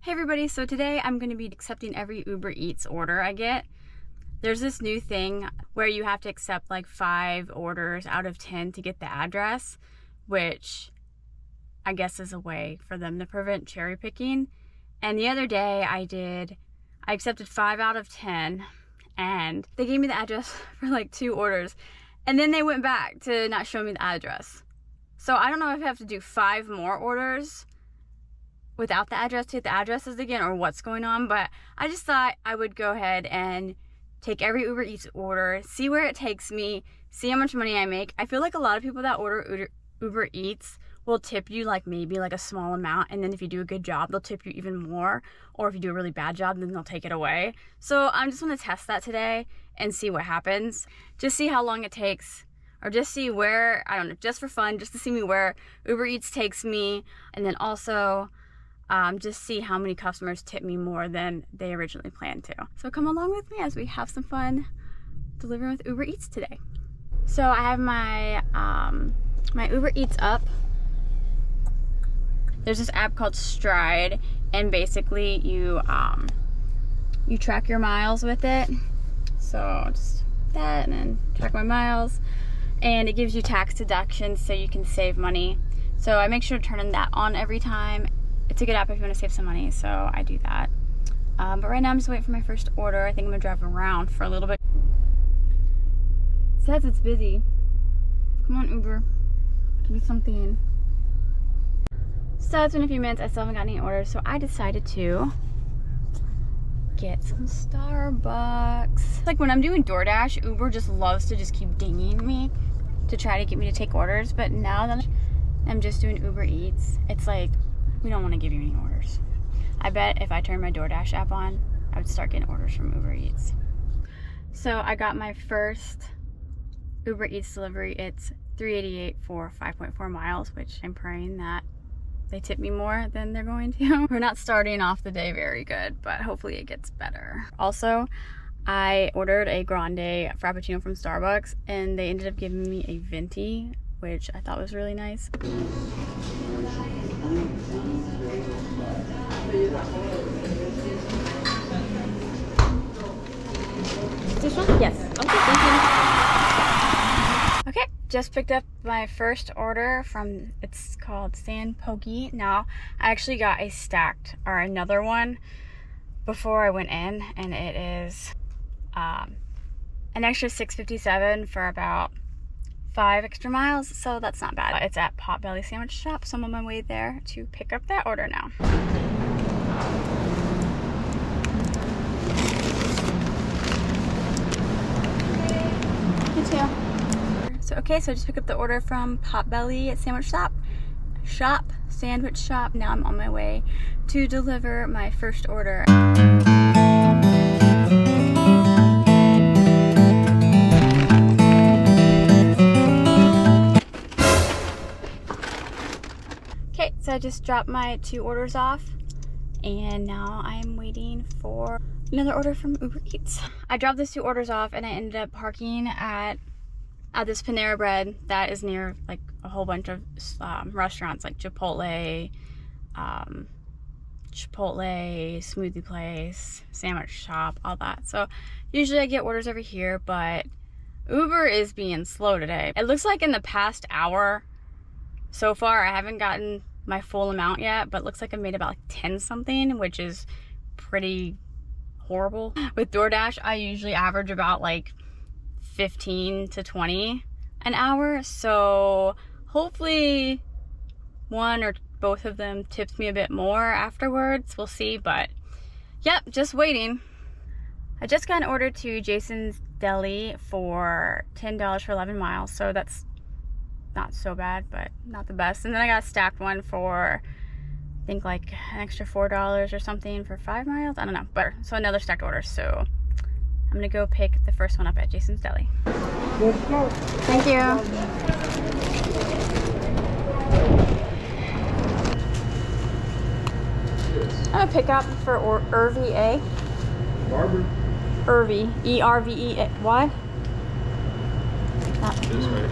Hey everybody, so today I'm going to be accepting every Uber Eats order I get. There's this new thing where you have to accept like 5 orders out of 10 to get the address, which I guess is a way for them to prevent cherry picking. And the other day I accepted 5 out of 10 and they gave me the address for like 2 orders and then they went back to not show me the address. So I don't know if I have to do 5 more orders without the address to get the addresses again or what's going on, but I just thought I would go ahead and take every Uber Eats order, see where it takes me, see how much money I make. I feel like a lot of people that order Uber Eats will tip you like maybe like a small amount, and then if you do a good job they'll tip you even more, or if you do a really bad job then they'll take it away. So I'm just going to test that today and see what happens, just see how long it takes, or just see where, I don't know, just for fun, just to see me where Uber Eats takes me, and then also just see how many customers tip me more than they originally planned to. So come along with me as we have some fun delivering with Uber Eats today. So I have my my Uber Eats up. There's this app called Stride, and basically you track your miles with it. So just that, and then track my miles, and it gives you tax deductions so you can save money. So I make sure to turn that on every time. It's a good app if you want to save some money, so I do that. But right now I'm just waiting for my first order. I think I'm gonna drive around for a little bit. It says it's busy. Come on, Uber, give me something. So it's been a few minutes, I still haven't got any orders, so I decided to get some Starbucks. Like when I'm doing DoorDash, Uber just loves to just keep dinging me to try to get me to take orders, but now that I'm just doing Uber Eats, it's like, we don't want to give you any orders. I bet if I turned my DoorDash app on, I would start getting orders from Uber Eats. So I got my first Uber Eats delivery. It's $3.88 for 5.4 miles, which I'm praying that they tip me more than they're going to. We're not starting off the day very good, but hopefully it gets better. Also, I ordered a grande frappuccino from Starbucks and they ended up giving me a venti, which I thought was really nice. This one? Yes. Okay, thank you. Okay, just picked up my first order from, it's called San Pogi. Now, I actually got another one before I went in, and it is an extra $6.57 for about 5 extra miles, so that's not bad. It's at Potbelly Sandwich Shop, so I'm on my way there to pick up that order now. You too. So I just picked up the order from Potbelly Sandwich Shop. Now I'm on my way to deliver my first order. Okay, so I just dropped my 2 orders off, and now I'm waiting for another order from Uber Eats. I dropped those 2 orders off and I ended up parking at this Panera Bread that is near like a whole bunch of restaurants like Chipotle, Smoothie Place, Sandwich Shop, all that. So usually I get orders over here, but Uber is being slow today. It looks like in the past hour so far I haven't gotten my full amount yet, but it looks like I made about like 10 something, which is pretty horrible. With DoorDash, I usually average about like 15 to 20 an hour, so hopefully one or both of them tips me a bit more afterwards. We'll see, but yep, just waiting. I just got an order to Jason's Deli for $10 for 11 miles, so that's not so bad, but not the best. And then I got a stacked one for, I think like an extra $4 or something for 5 miles. I don't know, but so another stacked order. So I'm gonna go pick the first one up at Jason's Deli. Thank you. I'm gonna pick up for Irvy A. Barber? Irvy, E-R-V-E-A. What? This way.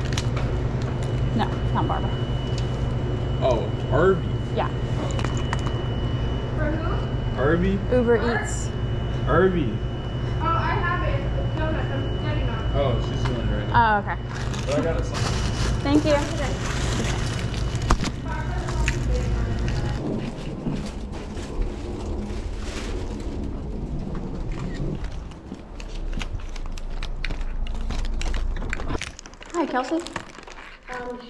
No, not Barbara. Oh, Arby. Yeah. For who? Irby? Uber Eats. Irby. Oh, I have it. It's donuts. I'm getting on. Oh, she's doing it right now. Oh, okay. But I got it something. Thank you. Hi, Kelsey.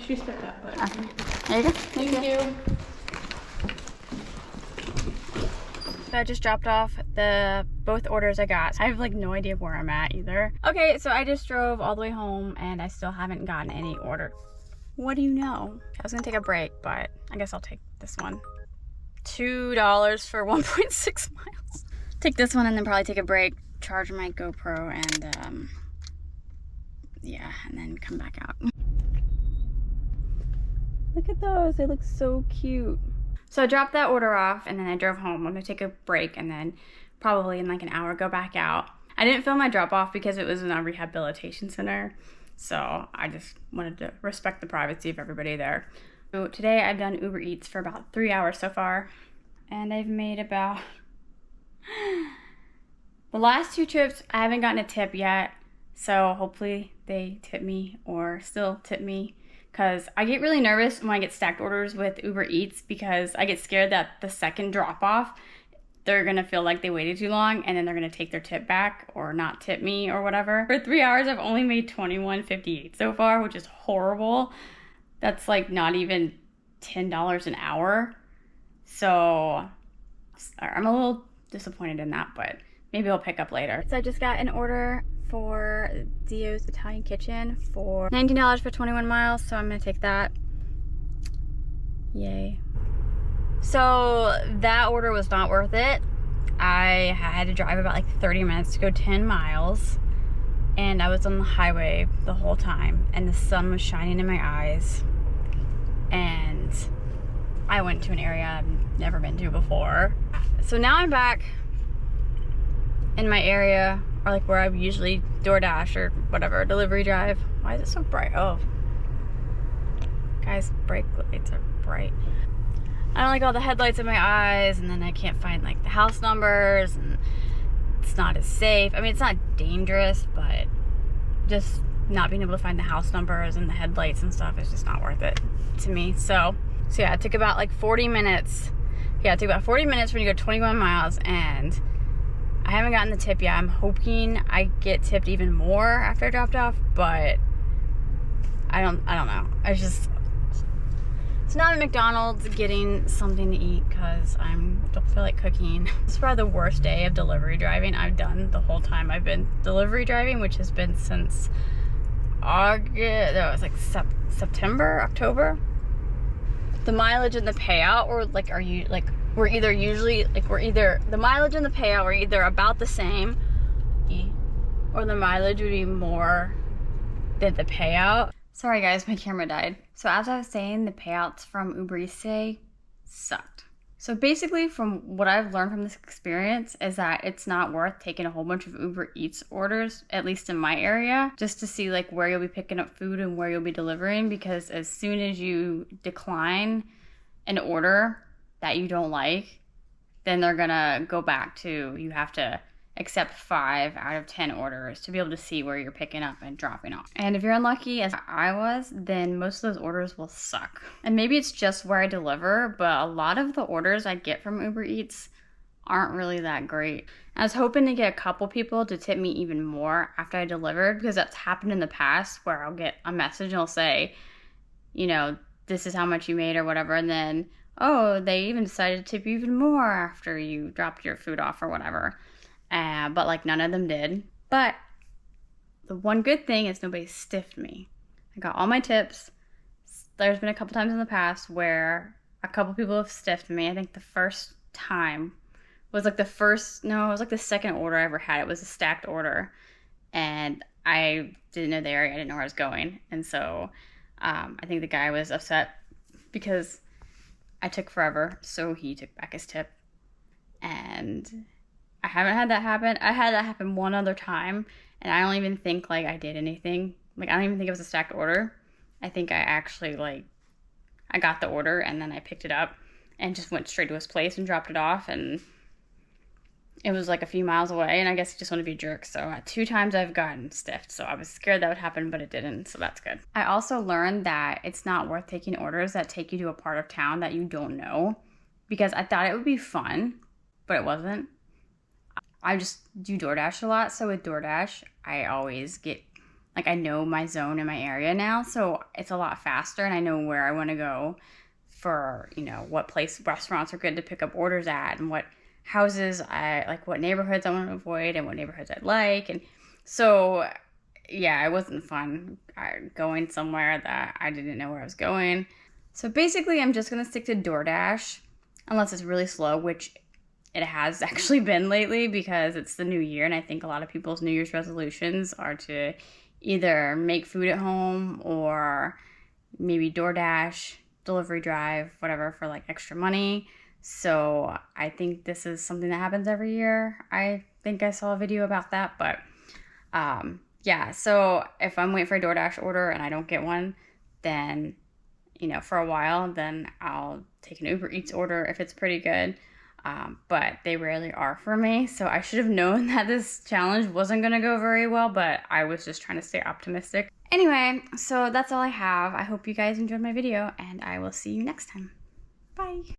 She's picked up, but. Okay. There you go. Thank you. So I just dropped off both orders I got. I have like no idea where I'm at either. Okay, so I just drove all the way home and I still haven't gotten any order. What do you know? I was gonna take a break, but I guess I'll take this one. $2 for 1.6 miles. Take this one and then probably take a break, charge my GoPro, and yeah, and then come back out. Look at those, they look so cute. So I dropped that order off and then I drove home. I'm gonna take a break and then probably in like an hour go back out. I didn't film my drop off because it was in a rehabilitation center. So I just wanted to respect the privacy of everybody there. So today I've done Uber Eats for about 3 hours so far. And I've made about, the last 2 trips I haven't gotten a tip yet. So hopefully they tip me or still tip me. Because I get really nervous when I get stacked orders with Uber Eats because I get scared that the second drop off, they're gonna feel like they waited too long and then they're gonna take their tip back or not tip me or whatever. For 3 hours, I've only made $21.58 so far, which is horrible. That's like not even $10 an hour. So I'm a little disappointed in that, but maybe I'll pick up later. So I just got an order for Dio's Italian Kitchen for $19 for 21 miles, so I'm gonna take that. Yay. So that order was not worth it. I had to drive about like 30 minutes to go 10 miles and I was on the highway the whole time and the sun was shining in my eyes and I went to an area I've never been to before. So now I'm back in my area, or like where I usually DoorDash or whatever, delivery drive. Why is it so bright? Oh. Guys, brake lights are bright. I don't like all the headlights in my eyes, and then I can't find like the house numbers, and it's not as safe. I mean, it's not dangerous, but just not being able to find the house numbers and the headlights and stuff is just not worth it to me. So yeah, it took about like 40 minutes. Yeah, it took about 40 minutes for me to go 21 miles, and I haven't gotten the tip yet. I'm hoping I get tipped even more after I dropped off, but I don't know. It's not at McDonald's getting something to eat because I don't feel like cooking. This is probably the worst day of delivery driving I've done the whole time I've been delivery driving, which has been since August, no, it was like September, October. The mileage and the payout were like, the mileage and the payout were either about the same or the mileage would be more than the payout. Sorry guys, my camera died. So as I was saying, the payouts from Uber Eats today sucked. So basically from what I've learned from this experience is that it's not worth taking a whole bunch of Uber Eats orders, at least in my area, just to see like where you'll be picking up food and where you'll be delivering, because as soon as you decline an order that you don't like, then they're gonna go back to, you have to accept 5 out of 10 orders to be able to see where you're picking up and dropping off. And if you're unlucky, as I was, then most of those orders will suck. And maybe it's just where I deliver, but a lot of the orders I get from Uber Eats aren't really that great. I was hoping to get a couple people to tip me even more after I delivered, because that's happened in the past where I'll get a message and it'll say, you know, this is how much you made or whatever, and then, oh, they even decided to tip you even more after you dropped your food off or whatever. But like none of them did. But the one good thing is nobody stiffed me. I got all my tips. There's been a couple times in the past where a couple people have stiffed me. I think the first time was like it was like the second order I ever had. It was a stacked order. And I didn't know the area. I didn't know where I was going. And so I think the guy was upset because I took forever. So he took back his tip. And I haven't had that happen. I had that happen one other time, and I don't even think like I did anything. Like I don't even think it was a stacked order. I think I actually I got the order and then I picked it up and just went straight to his place and dropped it off, and it was like a few miles away, and I guess he just wanted to be a jerk. So 2 times I've gotten stiffed. So I was scared that would happen, but it didn't. So that's good. I also learned that it's not worth taking orders that take you to a part of town that you don't know, because I thought it would be fun, but it wasn't. I just do DoorDash a lot. So with DoorDash, I always get, like, I know my zone in my area now. So it's a lot faster, and I know where I want to go for, you know, what restaurants are good to pick up orders at, and what houses I like, what neighborhoods I want to avoid, and what neighborhoods I like. And so, yeah, it wasn't fun going somewhere that I didn't know where I was going. So basically, I'm just going to stick to DoorDash unless it's really slow, which it has actually been lately because it's the new year. And I think a lot of people's New Year's resolutions are to either make food at home or maybe DoorDash, delivery drive, whatever, for like extra money. So I think this is something that happens every year. I think I saw a video about that, but yeah. So if I'm waiting for a DoorDash order and I don't get one, then, you know, for a while, then I'll take an Uber Eats order if it's pretty good. But they rarely are for me. So I should have known that this challenge wasn't going to go very well, but I was just trying to stay optimistic. Anyway, so that's all I have. I hope you guys enjoyed my video, and I will see you next time. Bye.